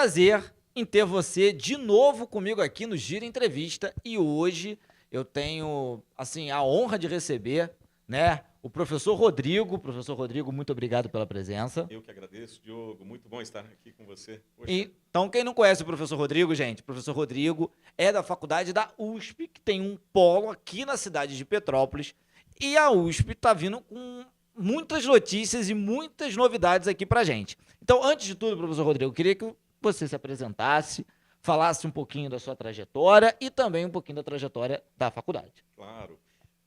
prazer em ter você de novo comigo aqui no Giro Entrevista. E hoje eu tenho, assim, a honra de receber, né, o professor Rodrigo. Professor Rodrigo, muito obrigado pela presença. Eu que agradeço, Diogo. Muito bom estar aqui com você. Então, quem não conhece o professor Rodrigo, gente, o professor Rodrigo é da faculdade da USP, que tem um polo aqui na cidade de Petrópolis. E a USP está vindo com muitas notícias e muitas novidades aqui pra gente. Então, antes de tudo, professor Rodrigo, eu queria que você se apresentasse, falasse um pouquinho da sua trajetória e também um pouquinho da trajetória da faculdade. Claro.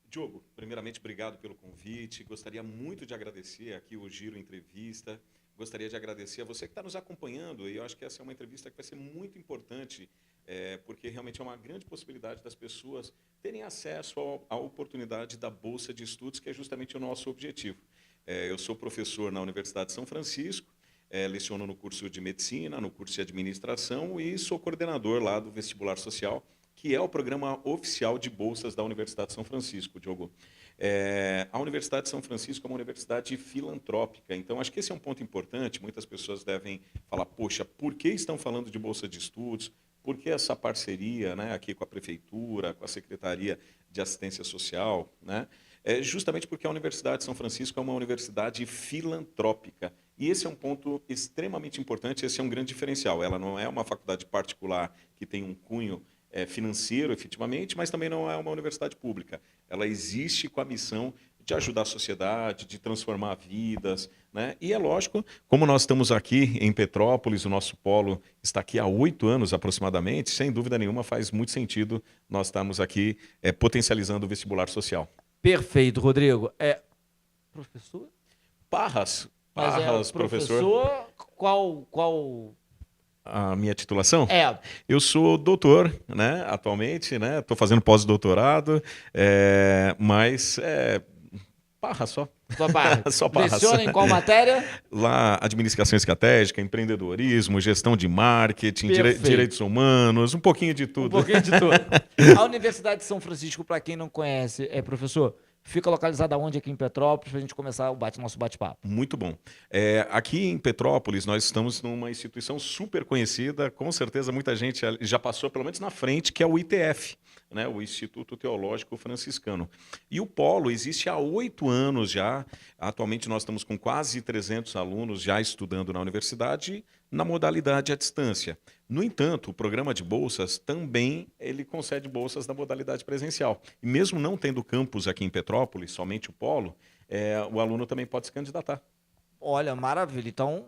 Diogo, primeiramente, obrigado pelo convite. Gostaria muito de agradecer aqui o Giro Entrevista. Gostaria de agradecer a você que está nos acompanhando. E eu acho que essa é uma entrevista que vai ser muito importante, porque realmente é uma grande possibilidade das pessoas terem acesso à oportunidade da Bolsa de Estudos, que é justamente o nosso objetivo. Eu sou professor na Universidade de São Francisco, leciono no curso de Medicina, no curso de Administração e sou coordenador lá do Vestibular Social, que é o programa oficial de bolsas da Universidade de São Francisco, Diogo. A Universidade de São Francisco é uma universidade filantrópica, então acho que esse é um ponto importante. Muitas pessoas devem falar, poxa, por que estão falando de bolsa de estudos? Por que essa parceria, né, aqui com a Prefeitura, com a Secretaria de Assistência Social, né? Justamente porque a Universidade de São Francisco é uma universidade filantrópica. E esse é um ponto extremamente importante, esse é um grande diferencial. Ela não é uma faculdade particular que tem um cunho financeiro, efetivamente, mas também não é uma universidade pública. Ela existe com a missão de ajudar a sociedade, de transformar vidas, né? E é lógico, como nós estamos aqui em Petrópolis, o nosso polo está aqui há 8 anos aproximadamente, sem dúvida nenhuma faz muito sentido nós estarmos aqui potencializando o vestibular social. Perfeito, Rodrigo. Professor? Parras, Mas professor. Qual A minha titulação? É. Eu sou doutor, né, atualmente, né? Estou fazendo pós-doutorado, mas Parras só. Só Parras. Só Parras. Leciona em qual matéria? Lá, administração estratégica, empreendedorismo, gestão de marketing, direitos humanos, um pouquinho de tudo. Um pouquinho de tudo. A Universidade de São Francisco, para quem não conhece, professor, fica localizada onde aqui em Petrópolis, para a gente começar nosso bate-papo? Muito bom. Aqui em Petrópolis, nós estamos numa instituição super conhecida, com certeza muita gente já passou pelo menos na frente, que é o ITF, né, o Instituto Teológico Franciscano. E o Polo existe há 8 anos já. Atualmente nós estamos com quase 300 alunos já estudando na universidade, na modalidade à distância. No entanto, o programa de bolsas também ele concede bolsas na modalidade presencial. E mesmo não tendo campus aqui em Petrópolis, somente o Polo, o aluno também pode se candidatar. Olha, maravilha. Então,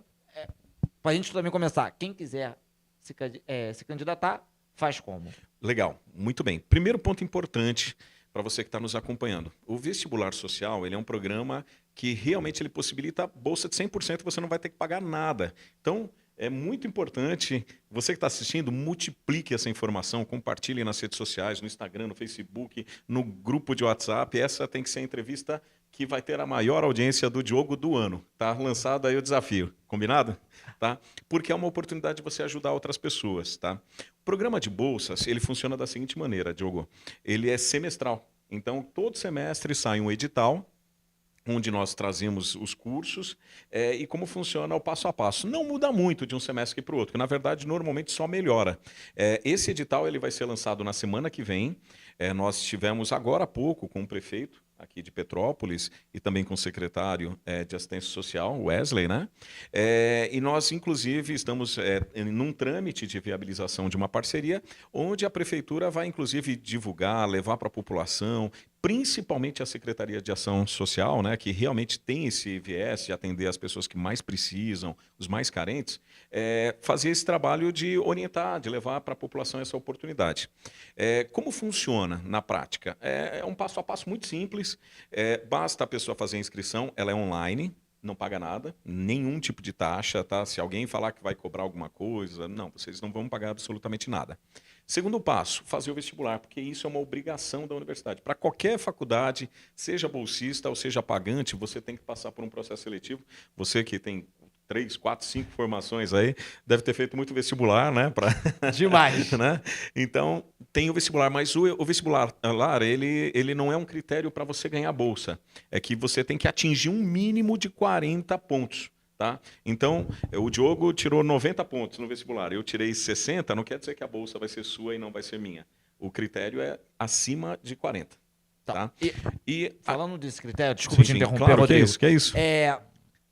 para a gente também começar, quem quiser se candidatar, faz como? Legal, muito bem. Primeiro ponto importante para você que está nos acompanhando. O Vestibular Social ele é um programa que realmente ele possibilita bolsa de 100%, você não vai ter que pagar nada. Então, é muito importante, você que está assistindo, multiplique essa informação, compartilhe nas redes sociais, no Instagram, no Facebook, no grupo de WhatsApp. Essa tem que ser a entrevista que vai ter a maior audiência do Diogo do ano. Tá lançado aí o desafio, combinado? Tá? Porque é uma oportunidade de você ajudar outras pessoas. Tá? O programa de bolsas, ele funciona da seguinte maneira, Diogo. Ele é semestral. Então, todo semestre sai um edital, onde nós trazemos os cursos e como funciona o passo a passo. Não muda muito de um semestre para o outro, que na verdade normalmente só melhora. Esse edital ele vai ser lançado na semana que vem. Nós tivemos agora há pouco com o prefeito aqui de Petrópolis e também com o secretário de Assistência Social, Wesley, né? E nós, inclusive, estamos num trâmite de viabilização de uma parceria, onde a prefeitura vai, inclusive, divulgar, levar para a população, principalmente a Secretaria de Ação Social, né, que realmente tem esse viés de atender as pessoas que mais precisam, os mais carentes, fazer esse trabalho de orientar, de levar para a população essa oportunidade. Como funciona na prática? É um passo a passo muito simples, basta a pessoa fazer a inscrição, ela é online, não paga nada, nenhum tipo de taxa, tá? Se alguém falar que vai cobrar alguma coisa, não, vocês não vão pagar absolutamente nada. Segundo passo, fazer o vestibular, porque isso é uma obrigação da universidade. Para qualquer faculdade, seja bolsista ou seja pagante, você tem que passar por um processo seletivo. Você que tem 3, 4, 5 formações aí, deve ter feito muito vestibular, né? Demais. Né? Então, tem o vestibular, mas o vestibular, ele não é um critério para você ganhar bolsa. É que você tem que atingir um mínimo de 40 pontos. Tá? Então, o Diogo tirou 90 pontos no vestibular, eu tirei 60, não quer dizer que a bolsa vai ser sua e não vai ser minha. O critério é acima de 40. Tá. Tá? E Falando desse critério, desculpa te interromper, claro, Rodrigo. que é isso.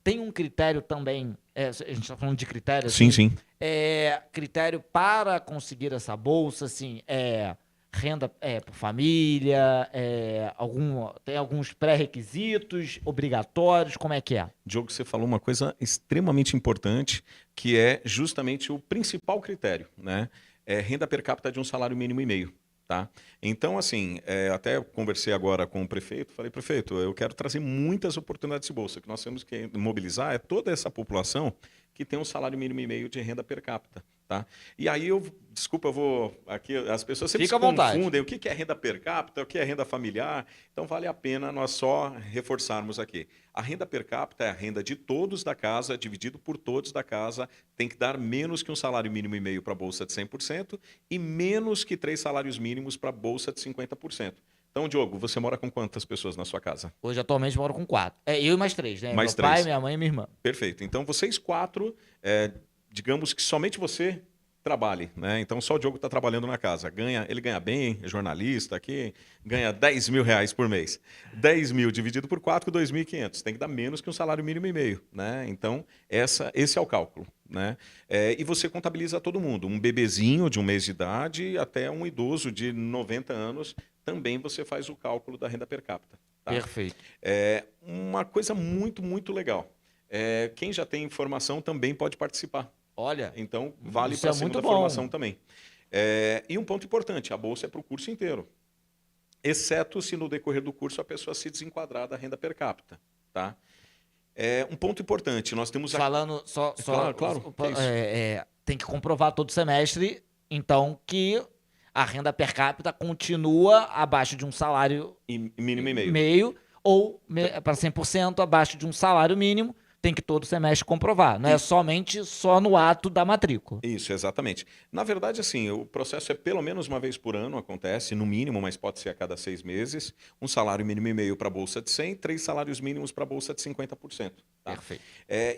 Tem um critério também, a gente está falando de critério, Sim, assim, sim. Critério para conseguir essa bolsa, assim, renda por família, tem alguns pré-requisitos obrigatórios, como é que é? Diogo, você falou uma coisa extremamente importante, que é justamente o principal critério, né? É renda per capita de um salário mínimo e meio. Tá? Então, assim, até conversei agora com o prefeito, falei, prefeito, eu quero trazer muitas oportunidades de bolsa, que nós temos que mobilizar toda essa população que tem um salário mínimo e meio de renda per capita. Tá? E aí desculpa, eu vou aqui, as pessoas sempre Fica se à vontade. confundem o que é renda per capita, o que é renda familiar, então vale a pena nós só reforçarmos aqui. A renda per capita é a renda de todos da casa, dividido por todos da casa, tem que dar menos que um salário mínimo e meio para a bolsa de 100% e menos que 3 salários mínimos para a bolsa de 50%. Então, Diogo, você mora com quantas pessoas na sua casa? Hoje, atualmente, moro com 4. Eu e mais 3, né? Mais Meu pai, 3. minha mãe e minha irmã. Perfeito. Então, vocês 4, digamos que somente você trabalhe, né? Então só o Diogo está trabalhando na casa. Ele ganha bem, é jornalista aqui, ganha 10 mil reais por mês. 10 mil dividido por 4, 2.500. Tem que dar menos que um salário mínimo e meio, né? Então esse é o cálculo, né? E você contabiliza todo mundo, um bebezinho de 1 mês de idade até um idoso de 90 anos, também você faz o cálculo da renda per capita. Tá? Perfeito. Uma coisa muito, muito legal. Quem já tem informação também pode participar. Olha, então vale para cima da formação também. E um ponto importante, a bolsa é para o curso inteiro, exceto se no decorrer do curso a pessoa se desenquadrar da renda per capita. Tá? Um ponto importante, nós temos... Falando só... Claro. Tem que comprovar todo semestre, então, que a renda per capita continua abaixo de um salário mínimo e meio ou para 100% abaixo de um salário mínimo. Tem que todo semestre comprovar, não é somente só no ato da matrícula. Isso, exatamente. Na verdade, assim, o processo é pelo menos uma vez por ano, acontece, no mínimo, mas pode ser a cada 6 meses, um salário mínimo e meio para a bolsa de 100, 3 salários mínimos para a bolsa de 50%. Tá? Perfeito.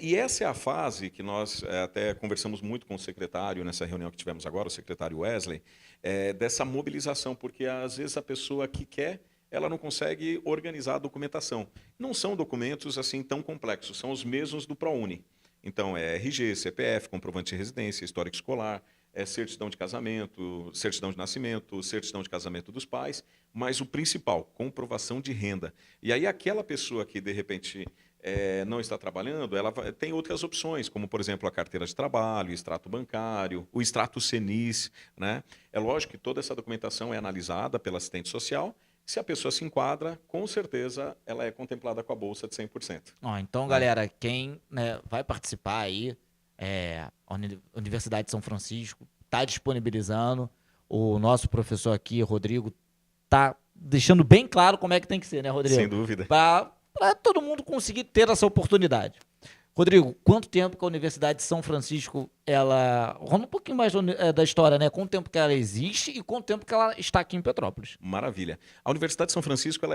E essa é a fase que nós até conversamos muito com o secretário, nessa reunião que tivemos agora, o secretário Wesley, dessa mobilização, porque às vezes a pessoa que quer, ela não consegue organizar a documentação. Não são documentos assim tão complexos, são os mesmos do ProUni. Então, RG, CPF, comprovante de residência, histórico escolar, certidão de casamento, certidão de nascimento, certidão de casamento dos pais, mas o principal, comprovação de renda. E aí aquela pessoa que, de repente, não está trabalhando, ela tem outras opções, como, por exemplo, a carteira de trabalho, o extrato bancário, o extrato Senis. Né? É lógico que toda essa documentação é analisada pela assistente social. Se a pessoa se enquadra, com certeza ela é contemplada com a bolsa de 100%. Então, galera, quem vai participar aí, a Universidade de São Francisco está disponibilizando. O nosso professor aqui, Rodrigo, está deixando bem claro como é que tem que ser, né, Rodrigo? Sem dúvida. Para todo mundo conseguir ter essa oportunidade. Rodrigo, quanto tempo que a Universidade de São Francisco, rola um pouquinho mais da história, né? Quanto tempo que ela existe e quanto tempo que ela está aqui em Petrópolis? Maravilha. A Universidade de São Francisco,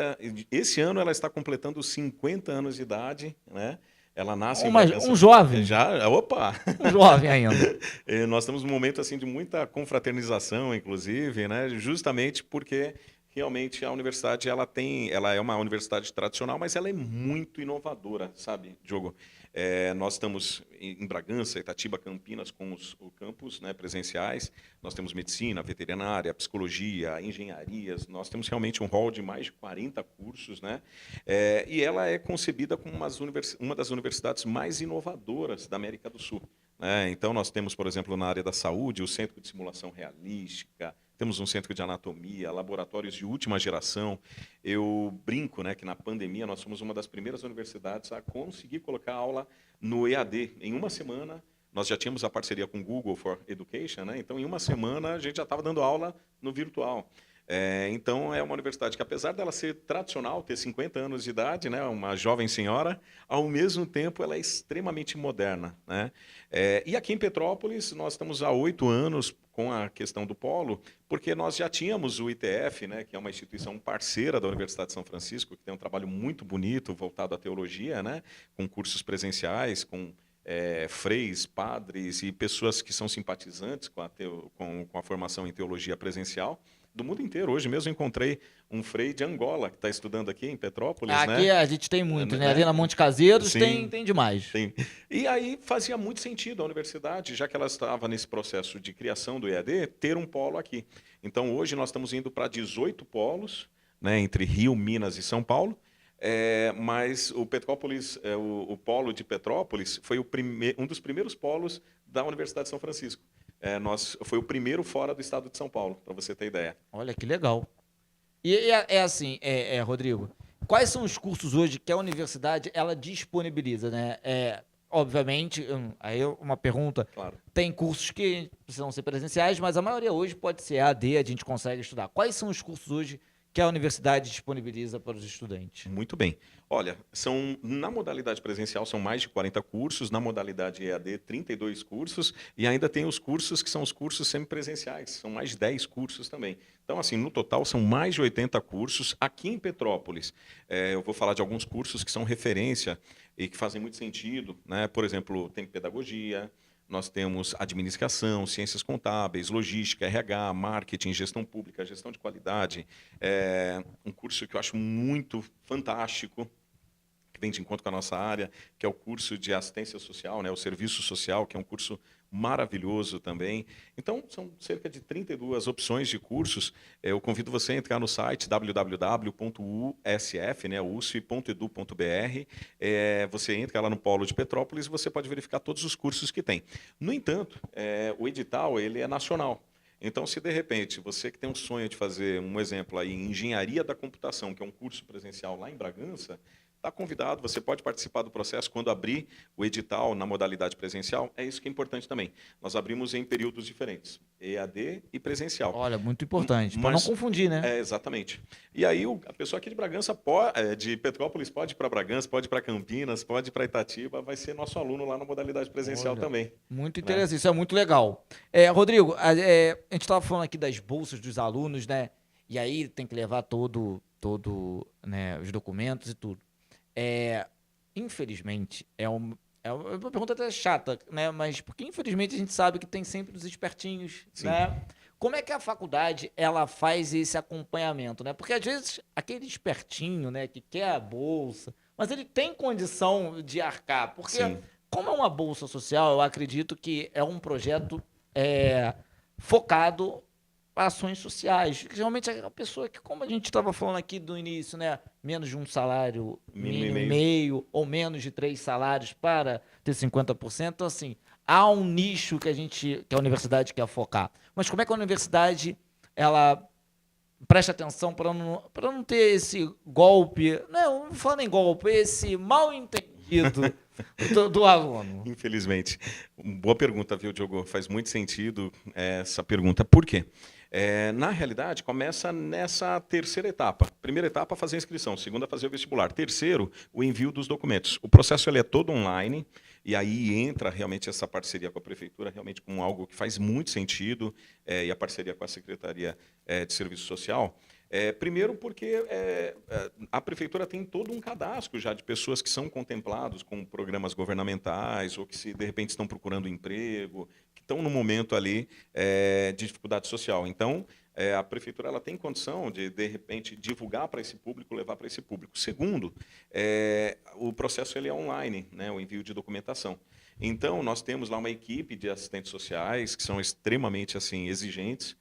esse ano ela está completando 50 anos de idade, né? Ela nasce um jovem. Um jovem ainda. Nós temos um momento assim de muita confraternização, inclusive, né? Justamente porque realmente a universidade ela é uma universidade tradicional, mas ela é muito inovadora, sabe, Diogo? Nós estamos em Bragança, Itatiba, Campinas, com os campos, né, presenciais. Nós temos medicina, veterinária, psicologia, engenharias. Nós temos realmente um hall de mais de 40 cursos, né? E ela é concebida como uma das universidades mais inovadoras da América do Sul. Então, nós temos, por exemplo, na área da saúde, o Centro de Simulação Realística, temos um centro de anatomia, laboratórios de última geração. Eu brinco, né, que na pandemia nós fomos uma das primeiras universidades a conseguir colocar aula no EAD. Em uma semana, nós já tínhamos a parceria com o Google for Education, né? Então, em uma semana, a gente já estava dando aula no virtual. Então, é uma universidade que, apesar dela ser tradicional, ter 50 anos de idade, né, uma jovem senhora, ao mesmo tempo ela é extremamente moderna. Né? E aqui em Petrópolis, nós estamos há 8 anos com a questão do polo, porque nós já tínhamos o ITF, né, que é uma instituição parceira da Universidade de São Francisco, que tem um trabalho muito bonito voltado à teologia, né, com cursos presenciais, com freis, padres e pessoas que são simpatizantes com a formação em teologia presencial do mundo inteiro. Hoje mesmo encontrei um frei de Angola que está estudando aqui em Petrópolis, Aqui né? a gente tem muito, né? Ali na Monte Caseiros Sim, tem demais. sim. E aí fazia muito sentido a universidade, já que ela estava nesse processo de criação do EAD, ter um polo aqui. Então hoje nós estamos indo para 18 polos, né, entre Rio, Minas e São Paulo. Mas o Petrópolis, o polo de Petrópolis, foi um dos primeiros polos da Universidade de São Francisco. Foi o primeiro fora do estado de São Paulo, para você ter ideia. Olha que legal. E é assim, Rodrigo, quais são os cursos hoje que a universidade ela disponibiliza, né? Obviamente, aí uma pergunta, Claro. tem cursos que precisam ser presenciais, mas a maioria hoje pode ser AD, a gente consegue estudar. Quais são os cursos hoje que a universidade disponibiliza para os estudantes? Muito bem. Olha, na modalidade presencial são mais de 40 cursos, na modalidade EAD 32 cursos, e ainda tem os cursos que são os cursos semipresenciais, são mais de 10 cursos também. Então, assim, no total são mais de 80 cursos aqui em Petrópolis. Eu vou falar de alguns cursos que são referência e que fazem muito sentido, né? Por exemplo, tem pedagogia, nós temos administração, ciências contábeis, logística, RH, marketing, gestão pública, gestão de qualidade. Um curso que eu acho muito fantástico, que vem de encontro com a nossa área, que é o curso de assistência social, né, o serviço social, que é um curso maravilhoso também. Então, são cerca de 32 opções de cursos. Eu convido você a entrar no site www.usf, né, usf.edu.br. Você entra lá no Polo de Petrópolis e você pode verificar todos os cursos que tem. No entanto, o edital ele é nacional. Então, se de repente você que tem um sonho de fazer, um exemplo aí, engenharia da computação, que é um curso presencial lá em Bragança, está convidado, você pode participar do processo quando abrir o edital na modalidade presencial. É isso que é importante também. Nós abrimos em períodos diferentes, EAD e presencial. Olha, muito importante, para não confundir, né? Exatamente. E aí a pessoa aqui de Bragança, de Petrópolis, pode ir para Bragança, pode ir para Campinas, pode ir para Itatiba, vai ser nosso aluno lá na modalidade presencial. Olha, também. Muito interessante, né? Isso é muito legal. Rodrigo, a gente estava falando aqui das bolsas dos alunos, né? E aí tem que levar todo né, os documentos e tudo. Infelizmente, é uma pergunta até chata, né? Mas porque infelizmente a gente sabe que tem sempre os espertinhos, sim, né? Como é que a faculdade ela faz esse acompanhamento, né? Porque às vezes aquele espertinho, né, que quer a bolsa, mas ele tem condição de arcar, porque sim, como é uma bolsa social, eu acredito que é um projeto focado para ações sociais. Geralmente é a pessoa que, como a gente estava falando aqui do início, né, menos de um salário mínimo e meio ou menos de 3 salários para ter 50%. Então, assim, há um nicho que a universidade quer focar. Mas como é que a universidade ela presta atenção para não ter esse golpe, não vou falar nem golpe, esse mal entendido do aluno? Infelizmente. Boa pergunta, viu, Diogo? Faz muito sentido essa pergunta. Por quê? Na realidade, começa nessa terceira etapa. Primeira etapa, fazer a inscrição. Segunda, fazer o vestibular. Terceiro, o envio dos documentos. O processo ele é todo online, e aí entra realmente essa parceria com a prefeitura, realmente com algo que faz muito sentido, e a parceria com a Secretaria de Serviço Social. Primeiro porque a prefeitura tem todo um cadastro já de pessoas que são contemplados com programas governamentais ou que, de repente, estão procurando emprego, que estão no momento ali de dificuldade social. Então, a prefeitura ela tem condição de repente, divulgar para esse público, levar para esse público. Segundo, o processo ele é online, né, o envio de documentação. Então, nós temos lá uma equipe de assistentes sociais que são extremamente assim exigentes.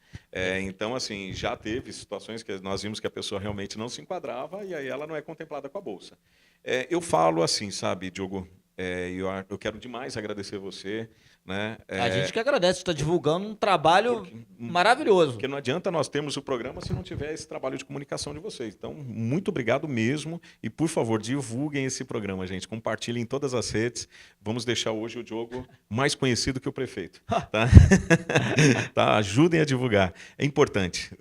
Então, assim, já teve situações que nós vimos que a pessoa realmente não se enquadrava e aí ela não é contemplada com a bolsa. Eu falo assim, sabe, Diogo, eu quero demais agradecer você. Né? A gente que agradece, está divulgando um trabalho maravilhoso. Porque não adianta nós termos o programa se não tiver esse trabalho de comunicação de vocês. Então, muito obrigado mesmo. E, por favor, divulguem esse programa, gente. Compartilhem em todas as redes. Vamos deixar hoje o Diogo mais conhecido que o prefeito. Tá? Tá? Ajudem a divulgar. É importante.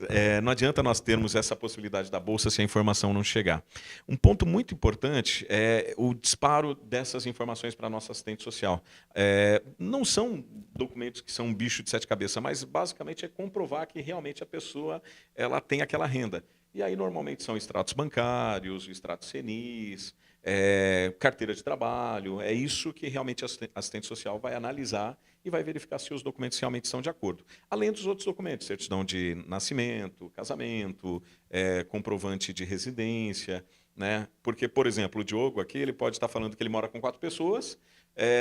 Não adianta nós termos essa possibilidade da bolsa se a informação não chegar. Um ponto muito importante é o disparo dessas informações para a nossa assistente social. Não são documentos que são um bicho de 7 cabeças, mas basicamente é comprovar que realmente a pessoa ela tem aquela renda. E aí, normalmente, são extratos bancários, extratos senis, carteira de trabalho. É isso que realmente a assistente social vai analisar e vai verificar se os documentos realmente estão de acordo. Além dos outros documentos, certidão de nascimento, casamento, comprovante de residência, né? Porque, por exemplo, o Diogo aqui, ele pode estar falando que ele mora com 4 pessoas,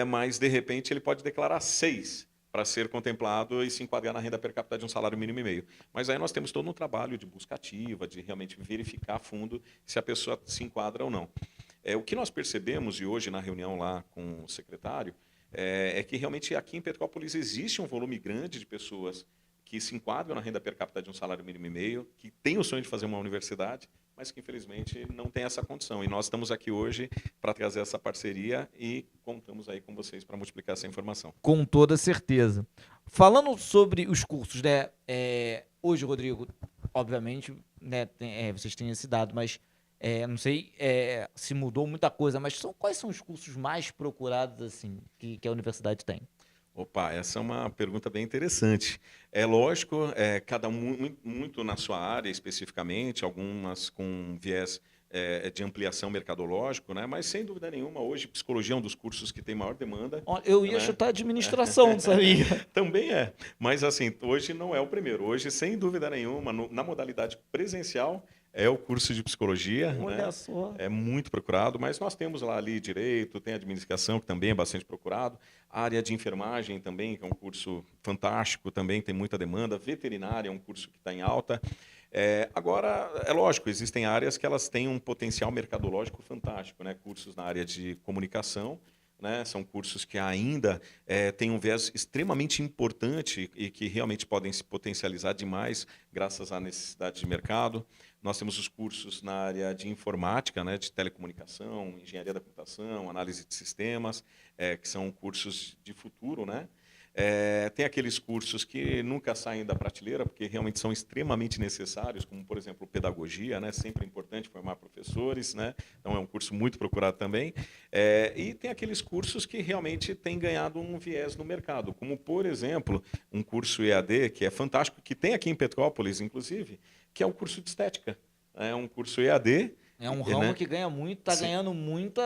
mas, de repente, ele pode declarar 6 para ser contemplado e se enquadrar na renda per capita de um salário mínimo e meio. Mas aí nós temos todo um trabalho de busca ativa, de realmente verificar a fundo se a pessoa se enquadra ou não. O que nós percebemos, e hoje na reunião lá com o secretário, é que realmente aqui em Petrópolis existe um volume grande de pessoas que se enquadram na renda per capita de um salário mínimo e meio, que têm o sonho de fazer uma universidade, mas que infelizmente não tem essa condição. E nós estamos aqui hoje para trazer essa parceria e contamos aí com vocês para multiplicar essa informação. Com toda certeza. Falando sobre os cursos, né? Hoje, Rodrigo, obviamente, né, vocês têm esse dado, mas não sei se mudou muita coisa, mas quais são os cursos mais procurados assim que a universidade tem? Opa, essa é uma pergunta bem interessante. É lógico, cada um muito na sua área especificamente, algumas com viés de ampliação mercadológico, né? Mas sem dúvida nenhuma, hoje psicologia é um dos cursos que tem maior demanda. Eu ia né? chutar administração, sabia? Também mas assim, hoje não é o primeiro. Hoje, sem dúvida nenhuma, na modalidade presencial, é o curso de psicologia, Olha né? só. É muito procurado, mas nós temos lá ali direito, tem administração, que também é bastante procurado, a área de enfermagem também, que é um curso fantástico, também tem muita demanda, veterinária é um curso que está em alta. Agora, é lógico, existem áreas que elas têm um potencial mercadológico fantástico, né? Cursos na área de comunicação, né? São cursos que ainda têm um viés extremamente importante e que realmente podem se potencializar demais graças à necessidade de mercado. Nós temos os cursos na área de informática, né, de telecomunicação, engenharia da computação, análise de sistemas, que são cursos de futuro, né? Tem aqueles cursos que nunca saem da prateleira, porque realmente são extremamente necessários, como, por exemplo, pedagogia, né? Sempre é importante formar professores, né? Então, é um curso muito procurado também. E tem aqueles cursos que realmente têm ganhado um viés no mercado, como, por exemplo, um curso EAD, que é fantástico, que tem aqui em Petrópolis, inclusive, que é um curso de estética. É um curso EAD. É um ramo né? que ganha muito, está ganhando muitos,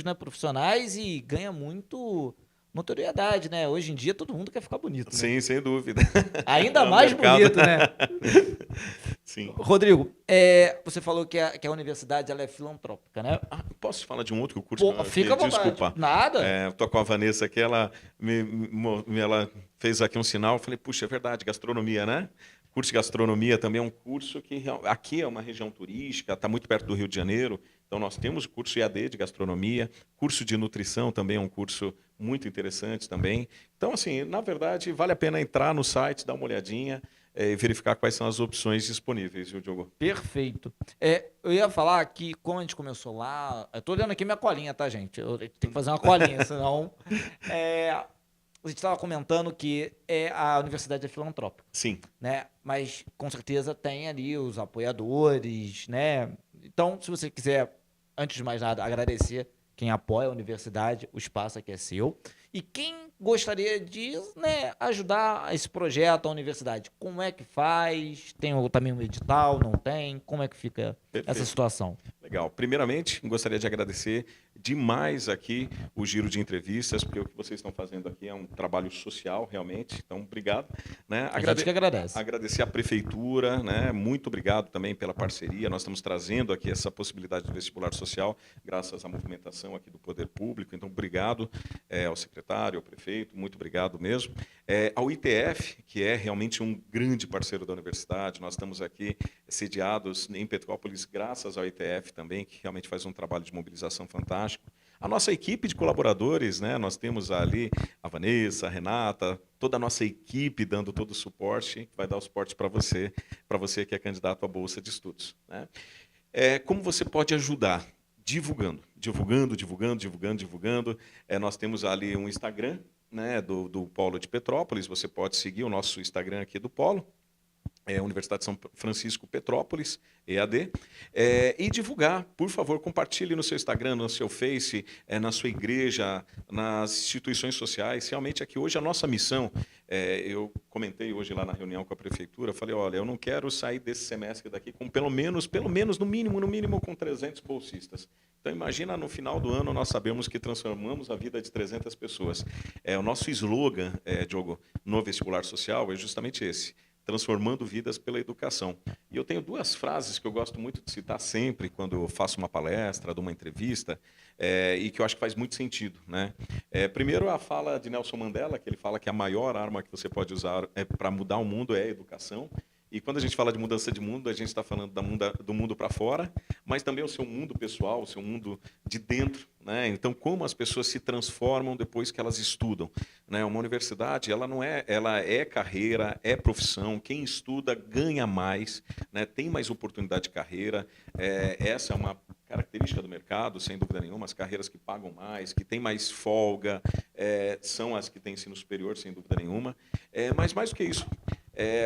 né, profissionais e ganha muito notoriedade, né? Hoje em dia todo mundo quer ficar bonito, né? Sim, sem dúvida. Ainda É um mais mercado. bonito, né? Sim. Rodrigo, você falou que a universidade ela é filantrópica, né? Posso falar de um outro curso? Fica à vontade. Desculpa. Nada. Estou com a Vanessa aqui, ela ela fez aqui um sinal, eu falei, puxa, é verdade, gastronomia, né? Curso de gastronomia também é um curso que aqui é uma região turística, está muito perto do Rio de Janeiro, então nós temos o curso EAD de gastronomia, curso de nutrição também é um curso muito interessante também. Então, assim, na verdade, vale a pena entrar no site, dar uma olhadinha e verificar quais são as opções disponíveis, viu, Diogo? Perfeito. Eu ia falar que, como a gente começou lá, eu tô olhando aqui minha colinha, tá, gente? Eu tenho que fazer uma colinha, senão... A gente estava comentando que a universidade é filantrópica. Sim. Né? Mas, com certeza, tem ali os apoiadores, né? Então, se você quiser, antes de mais nada, agradecer quem apoia a universidade, o espaço aqui é seu. E quem gostaria de, né, ajudar esse projeto, a universidade, como é que faz? Tem também um edital, não tem? Como é que fica essa situação? Legal. Primeiramente, gostaria de agradecer demais aqui o giro de entrevistas, porque o que vocês estão fazendo aqui é um trabalho social, realmente. Então, obrigado. Né? A gente que agradece. Agradecer à prefeitura, né? Muito obrigado também pela parceria. Nós estamos trazendo aqui essa possibilidade de vestibular social, graças à movimentação aqui do Poder Público. Então, obrigado ao secretário, ao prefeito, muito obrigado mesmo. Ao ITF, que é realmente um grande parceiro da universidade. Nós estamos aqui sediados em Petrópolis, graças ao ITF também, que realmente faz um trabalho de mobilização fantástico. A nossa equipe de colaboradores, né? Nós temos ali a Vanessa, a Renata, toda a nossa equipe dando todo o suporte, que vai dar o suporte para você que é candidato à Bolsa de Estudos. Né? Como você pode ajudar? Divulgando. Nós temos ali um Instagram, né, do Polo de Petrópolis, você pode seguir o nosso Instagram aqui do Polo, Universidade de São Francisco Petrópolis, EAD, e divulgar, por favor, compartilhe no seu Instagram, no seu Face, na sua igreja, nas instituições sociais. Realmente aqui hoje a nossa missão, eu comentei hoje lá na reunião com a prefeitura, falei, olha, eu não quero sair desse semestre daqui com pelo menos, no mínimo, com 300 bolsistas. Então imagina no final do ano nós sabemos que transformamos a vida de 300 pessoas. O nosso slogan, Diogo, no vestibular social é justamente esse: transformando vidas pela educação. E eu tenho duas frases que eu gosto muito de citar sempre quando eu faço uma palestra, dou uma entrevista, e que eu acho que faz muito sentido, né? Primeiro, a fala de Nelson Mandela, que ele fala que a maior arma que você pode usar para mudar o mundo é a educação. E quando a gente fala de mudança de mundo, a gente está falando do mundo para fora, mas também o seu mundo pessoal, o seu mundo de dentro, né? Então, como as pessoas se transformam depois que elas estudam, né? Uma universidade, ela é carreira, é profissão. Quem estuda ganha mais, né? Tem mais oportunidade de carreira. Essa é uma característica do mercado, sem dúvida nenhuma. As carreiras que pagam mais, que têm mais folga, são as que têm ensino superior, sem dúvida nenhuma. Mas mais do que isso,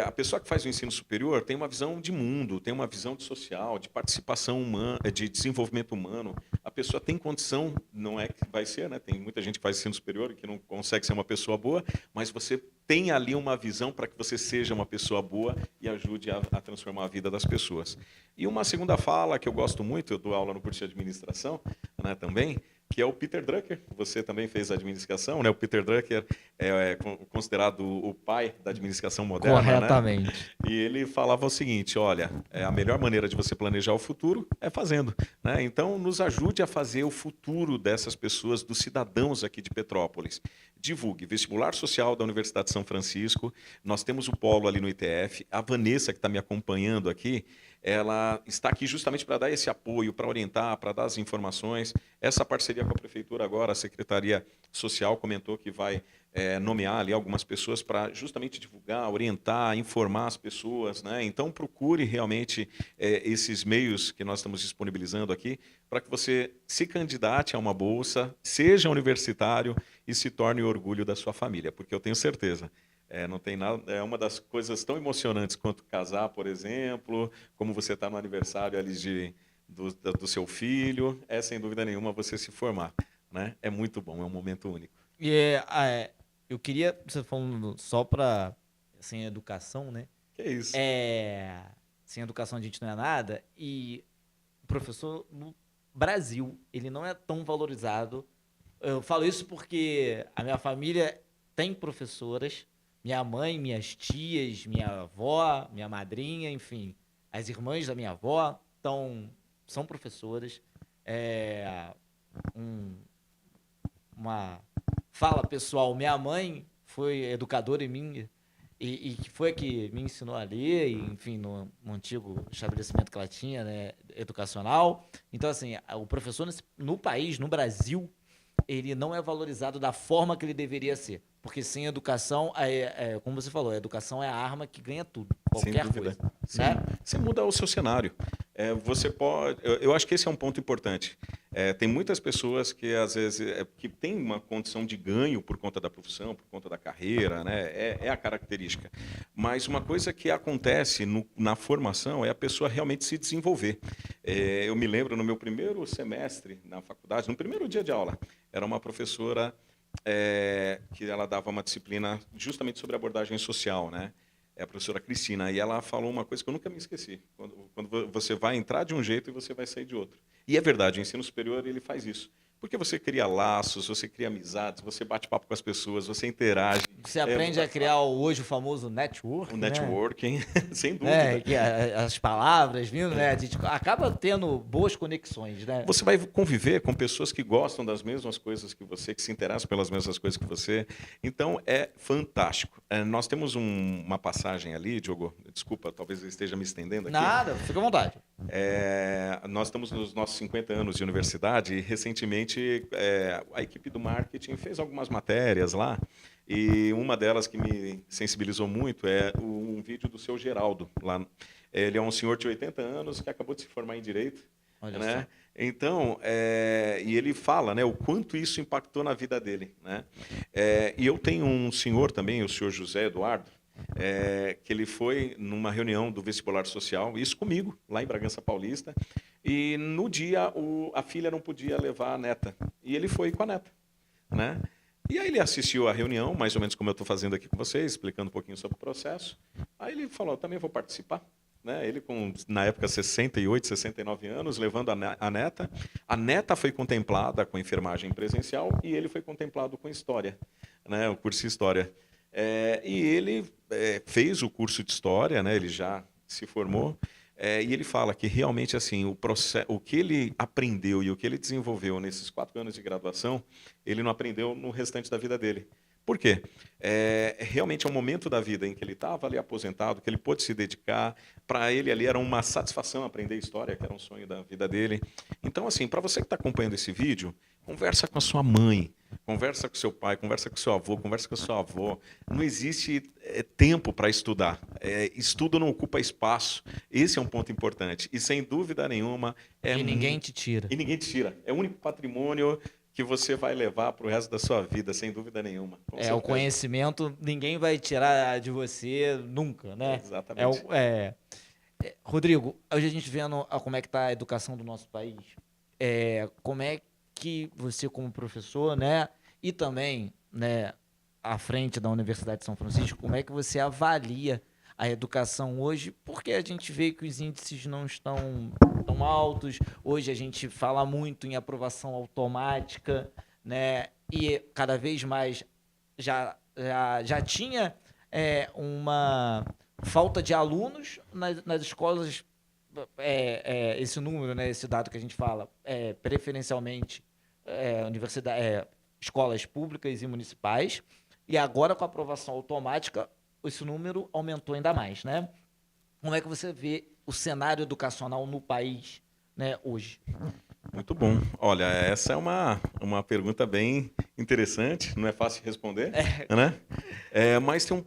a pessoa que faz o ensino superior tem uma visão de mundo, tem uma visão de social, de participação humana, de desenvolvimento humano. A pessoa tem condição, não é que vai ser, né? Tem muita gente que faz ensino superior e que não consegue ser uma pessoa boa, mas você tem ali uma visão para que você seja uma pessoa boa e ajude a transformar a vida das pessoas. E uma segunda fala que eu gosto muito, eu dou aula no curso de administração, né, também, que é o Peter Drucker. Você também fez administração, né? O Peter Drucker é considerado o pai da administração moderna, Corretamente. né? E ele falava o seguinte, olha, a melhor maneira de você planejar o futuro é fazendo, né? Então, nos ajude a fazer o futuro dessas pessoas, dos cidadãos aqui de Petrópolis. Divulgue. Vestibular Social da Universidade de São Francisco. Nós temos o polo ali no ITF. A Vanessa, que está me acompanhando aqui, ela está aqui justamente para dar esse apoio, para orientar, para dar as informações. Essa parceria com a Prefeitura agora, a Secretaria Social comentou que vai nomear ali algumas pessoas para justamente divulgar, orientar, informar as pessoas, né? Então, procure realmente esses meios que nós estamos disponibilizando aqui para que você se candidate a uma bolsa, seja universitário e se torne o orgulho da sua família, porque eu tenho certeza. Não tem nada, é uma das coisas tão emocionantes quanto casar, por exemplo, como você está no aniversário ali do seu filho, sem dúvida nenhuma você se formar, né? É muito bom, é um momento único. E eu queria, você falando só para, sem educação, né? Que é isso? Sem educação a gente não é nada, e o professor no Brasil, ele não é tão valorizado. Eu falo isso porque a minha família tem professoras, minha mãe, minhas tias, minha avó, minha madrinha, enfim, as irmãs da minha avó são professoras. Uma fala pessoal, minha mãe foi educadora em mim e que foi a que me ensinou a ler, e, enfim, no antigo estabelecimento que ela tinha, né, educacional. Então, assim, o professor no país, no Brasil, ele não é valorizado da forma que ele deveria ser. Porque sem educação, como você falou, a educação é a arma que ganha tudo, qualquer coisa. Sim. Né? Você muda o seu cenário. Você pode. Eu acho que esse é um ponto importante. Tem muitas pessoas que, às vezes, que têm uma condição de ganho por conta da profissão, por conta da carreira, né? É a característica. Mas uma coisa que acontece na formação é a pessoa realmente se desenvolver. Eu me lembro, no meu primeiro semestre na faculdade, no primeiro dia de aula, era uma professora que ela dava uma disciplina justamente sobre abordagem social, né? É a professora Cristina, e ela falou uma coisa que eu nunca me esqueci. Quando você vai entrar de um jeito e você vai sair de outro. E é verdade, o ensino superior ele faz isso. Porque você cria laços, você cria amizades, você bate papo com as pessoas, você interage. Você aprende a criar hoje o famoso network, o né? networking, sem dúvida. As palavras vindo, né? A gente acaba tendo boas conexões, né? Você vai conviver com pessoas que gostam das mesmas coisas que você, que se interessam pelas mesmas coisas que você. Então, é fantástico. Nós temos uma passagem ali, Diogo, desculpa, talvez eu esteja me estendendo aqui. Nada, fica à vontade. Nós estamos nos nossos 50 anos de universidade e, recentemente, a equipe do marketing fez algumas matérias lá, e uma delas que me sensibilizou muito é um vídeo do seu Geraldo. Lá. Ele é um senhor de 80 anos que acabou de se formar em Direito. Olha né? só. Então, e ele fala, né, o quanto isso impactou na vida dele. Né? E eu tenho um senhor também, o senhor José Eduardo, que ele foi numa reunião do vestibular social, isso comigo, lá em Bragança Paulista, e no dia a filha não podia levar a neta, e ele foi com a neta, né? E aí ele assistiu à reunião, mais ou menos como eu estou fazendo aqui com vocês, explicando um pouquinho sobre o processo. Aí ele falou, eu também vou participar. Né? Ele com, na época, 68, 69 anos, levando a neta. A neta foi contemplada com enfermagem presencial e ele foi contemplado com história, né? O curso de história. E ele fez o curso de história, né? Ele já se formou. E ele fala que realmente assim o que ele aprendeu e o que ele desenvolveu nesses 4 anos de graduação, ele não aprendeu no restante da vida dele. Por quê? Realmente é um momento da vida em que ele estava ali aposentado, que ele pôde se dedicar. Para ele ali era uma satisfação aprender história, que era um sonho da vida dele. Então, assim, para você que está acompanhando esse vídeo, conversa com a sua mãe, conversa com seu pai, conversa com seu avô, conversa com a sua avó. Não existe tempo para estudar. Estudo não ocupa espaço. Esse é um ponto importante. E, sem dúvida nenhuma... E ninguém te tira. E ninguém te tira. É o único patrimônio que você vai levar para o resto da sua vida, sem dúvida nenhuma. O conhecimento ninguém vai tirar de você nunca, né? Exatamente. Rodrigo, hoje a gente vendo como é que está a educação do nosso país, como é que você como professor, né, e também, né, à frente da Universidade de São Francisco, como é que você avalia a educação hoje, porque a gente vê que os índices não estão tão altos, hoje a gente fala muito em aprovação automática, né, e cada vez mais já tinha uma falta de alunos nas escolas, esse número, né, esse dado que a gente fala, preferencialmente escolas públicas e municipais, e agora com a aprovação automática, esse número aumentou ainda mais, né? Como é que você vê o cenário educacional no país, né, hoje? Muito bom. Olha, essa é uma pergunta bem interessante, não é fácil de responder, né? Mas tem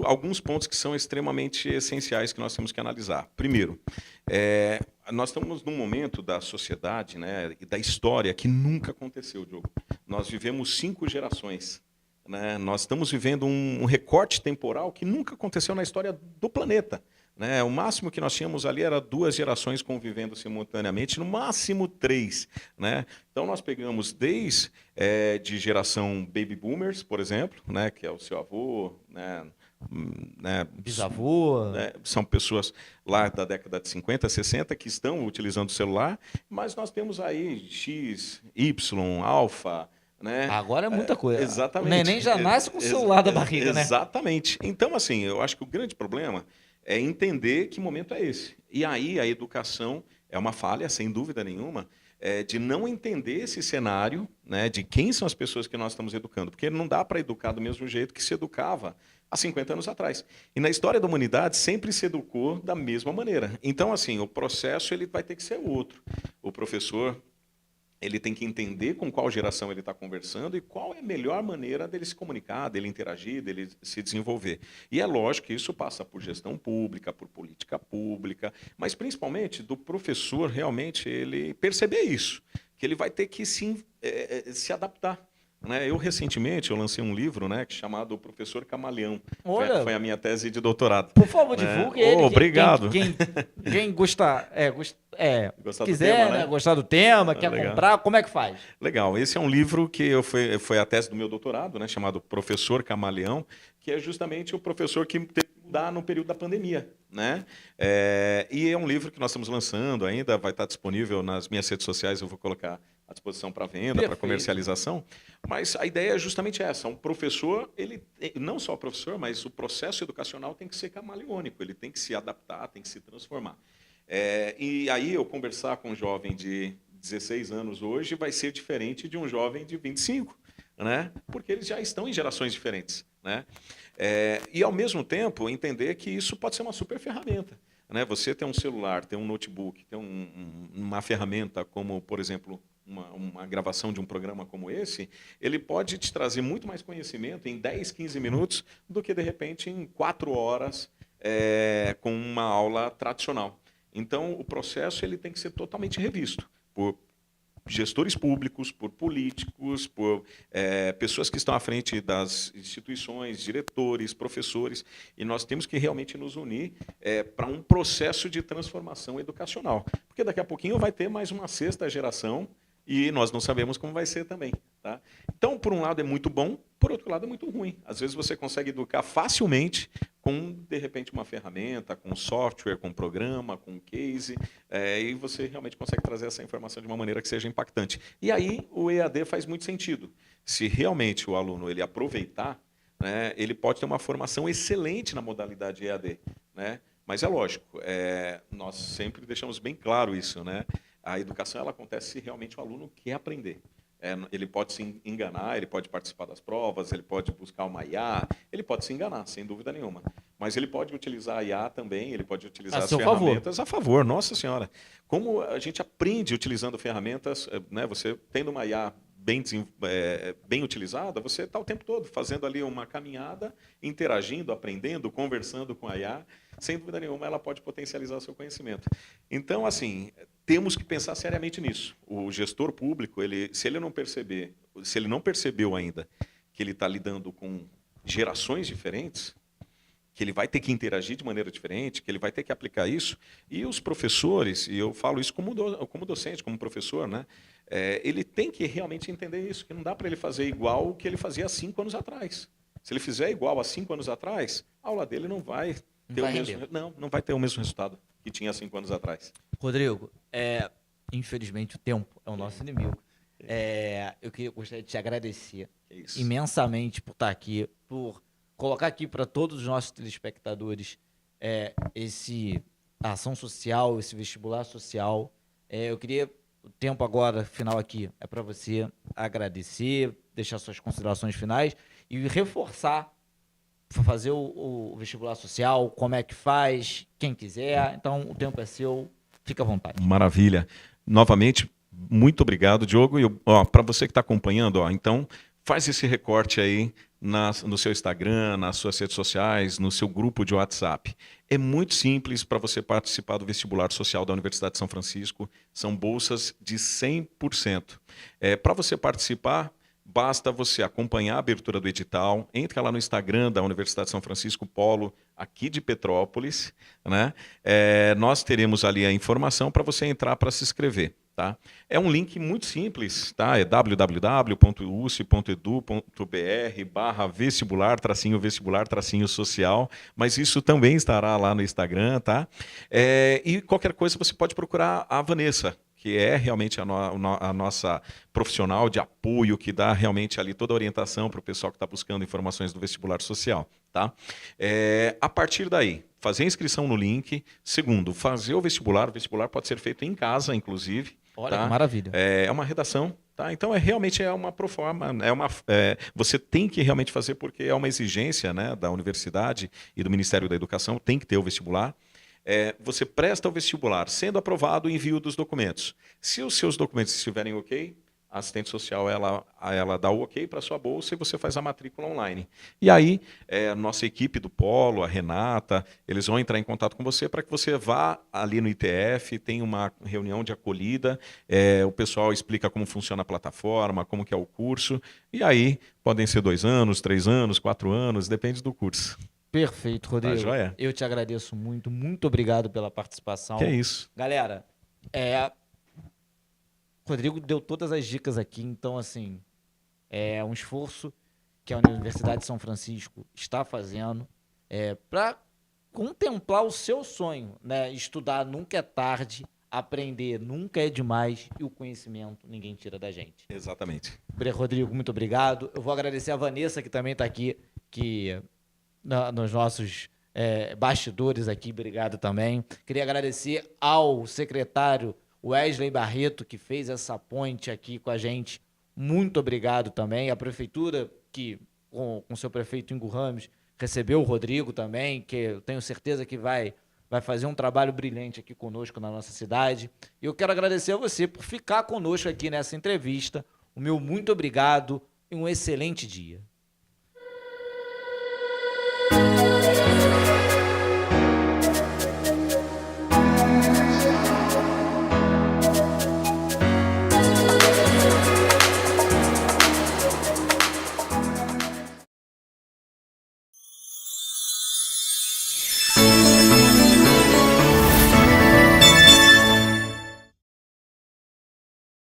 alguns pontos que são extremamente essenciais que nós temos que analisar. Primeiro, nós estamos num momento da sociedade, né, e da história que nunca aconteceu, Diogo. Nós vivemos 5 gerações. Né? Nós estamos vivendo um recorte temporal que nunca aconteceu na história do planeta. Né? O máximo que nós tínhamos ali era 2 gerações convivendo simultaneamente, no máximo 3. Né? Então nós pegamos desde de geração baby boomers, por exemplo, né? Que é o seu avô, né? Bisavô. Né? São pessoas lá da década de 50, 60 que estão utilizando o celular, mas nós temos aí X, Y, alfa. Né? Agora é muita coisa. Exatamente. O neném já nasce com o celular da barriga, né? Exatamente. Então, assim, eu acho que o grande problema é entender que momento é esse. E aí a educação é uma falha, sem dúvida nenhuma, de não entender esse cenário, né, de quem são as pessoas que nós estamos educando. Porque não dá para educar do mesmo jeito que se educava há 50 anos atrás. E na história da humanidade sempre se educou da mesma maneira. Então, assim, o processo ele vai ter que ser outro. O professor... ele tem que entender com qual geração ele está conversando e qual é a melhor maneira dele se comunicar, dele interagir, dele se desenvolver. E é lógico que isso passa por gestão pública, por política pública, mas principalmente do professor realmente ele perceber isso, que ele vai ter que se adaptar. Né? Eu, recentemente, eu lancei um livro, né, chamado O Professor Camaleão. Foi a minha tese de doutorado. Por favor, divulgue ele. Obrigado. Quem gostar, quiser, tema, né? Gostar do tema, quer legal. comprar, como é que faz? Legal. Esse é um livro que foi a tese do meu doutorado, né, chamado Professor Camaleão, que é justamente o professor que teve que mudar no período da pandemia. Né? E é um livro que nós estamos lançando ainda, vai estar disponível nas minhas redes sociais, eu vou colocar à disposição para venda, para comercialização. Mas a ideia é justamente essa. Um professor, ele não só o professor, mas o processo educacional tem que ser camaleônico, ele tem que se adaptar, tem que se transformar. E aí eu conversar com um jovem de 16 anos hoje vai ser diferente de um jovem de 25, né? Porque eles já estão em gerações diferentes. Né? E, ao mesmo tempo, entender que isso pode ser uma super ferramenta. Né? Você ter um celular, ter um notebook, ter uma ferramenta como, por exemplo, uma gravação de um programa como esse, ele pode te trazer muito mais conhecimento em 10, 15 minutos do que, de repente, em 4 horas com uma aula tradicional. Então, o processo ele tem que ser totalmente revisto gestores públicos, por políticos, por pessoas que estão à frente das instituições, diretores, professores, e nós temos que realmente nos unir para um processo de transformação educacional. Porque daqui a pouquinho vai ter mais uma sexta geração e nós não sabemos como vai ser também. Tá? Então, por um lado é muito bom, por outro lado é muito ruim. Às vezes você consegue educar facilmente com, de repente, uma ferramenta, com software, com programa, com case, e você realmente consegue trazer essa informação de uma maneira que seja impactante. E aí o EAD faz muito sentido. Se realmente o aluno ele aproveitar, né, ele pode ter uma formação excelente na modalidade EAD. Né? Mas é lógico, nós sempre deixamos bem claro isso. Né? A educação ela acontece se realmente o aluno quer aprender. Ele pode se enganar, ele pode participar das provas, ele pode buscar uma IA, ele pode se enganar, sem dúvida nenhuma. Mas ele pode utilizar a IA também, ele pode utilizar as ferramentas a favor, nossa senhora. Como a gente aprende utilizando ferramentas, né, você tendo uma IA bem utilizada, você está o tempo todo fazendo ali uma caminhada, interagindo, aprendendo, conversando com a IA, sem dúvida nenhuma ela pode potencializar o seu conhecimento. Então, assim, temos que pensar seriamente nisso. O gestor público, se ele não percebeu ainda que ele está lidando com gerações diferentes, que ele vai ter que interagir de maneira diferente, que ele vai ter que aplicar isso, e os professores, e eu falo isso como docente, como professor, né? Ele tem que realmente entender isso, que não dá para ele fazer igual o que ele fazia há 5 anos atrás. Se ele fizer igual há 5 anos atrás, a aula dele não vai ter não vai ter o mesmo resultado que tinha há 5 anos atrás. Rodrigo, infelizmente o tempo é o nosso inimigo. Eu gostaria de te agradecer imensamente por estar aqui, por colocar aqui para todos os nossos telespectadores esse ação social, esse vestibular social. Eu queria, o tempo agora, final aqui, é para você agradecer, deixar suas considerações finais e reforçar, fazer o vestibular social, como é que faz, quem quiser. Então, o tempo é seu, fica à vontade. Maravilha. Novamente, muito obrigado, Diogo. E para você que está acompanhando, então, faz esse recorte aí no seu Instagram, nas suas redes sociais, no seu grupo de WhatsApp. É muito simples para você participar do vestibular social da Universidade de São Francisco. São bolsas de 100%. Para você participar, basta você acompanhar a abertura do edital, entra lá no Instagram da Universidade de São Francisco Polo, aqui de Petrópolis, né? Nós teremos ali a informação para você entrar para se inscrever. Tá? É um link muito simples, tá? É www.usp.edu.br/vestibular-social, mas isso também estará lá no Instagram, tá? E qualquer coisa você pode procurar a Vanessa, que é realmente a nossa profissional de apoio, que dá realmente ali toda a orientação para o pessoal que está buscando informações do vestibular social. Tá? A partir daí, fazer a inscrição no link. Segundo, fazer o vestibular pode ser feito em casa, inclusive. Olha, tá? Que maravilha. É uma redação. Tá? Então, realmente é uma proforma, você tem que realmente fazer porque é uma exigência, né, da universidade e do Ministério da Educação, tem que ter o vestibular. Você presta o vestibular, sendo aprovado o envio dos documentos. Se os seus documentos estiverem ok, a assistente social ela dá o ok para a sua bolsa e você faz a matrícula online. E aí, a nossa equipe do Polo, a Renata, eles vão entrar em contato com você para que você vá ali no ITF, tem uma reunião de acolhida, o pessoal explica como funciona a plataforma, como que é o curso, e aí podem ser 2 anos, 3 anos, 4 anos, depende do curso. Perfeito, Rodrigo. Tá joia? Eu te agradeço muito, muito obrigado pela participação. Que é isso. Galera, Rodrigo deu todas as dicas aqui, então, assim, é um esforço que a Universidade de São Francisco está fazendo para contemplar o seu sonho, né? Estudar nunca é tarde, aprender nunca é demais e o conhecimento ninguém tira da gente. Exatamente. Rodrigo, muito obrigado. Eu vou agradecer a Vanessa, que também está aqui, nos nossos bastidores aqui, obrigado também. Queria agradecer ao secretário Wesley Barreto, que fez essa ponte aqui com a gente. Muito obrigado também. A prefeitura, que com seu prefeito Ingo Ramos, recebeu o Rodrigo também, que eu tenho certeza que vai fazer um trabalho brilhante aqui conosco na nossa cidade. E eu quero agradecer a você por ficar conosco aqui nessa entrevista. O meu muito obrigado e um excelente dia.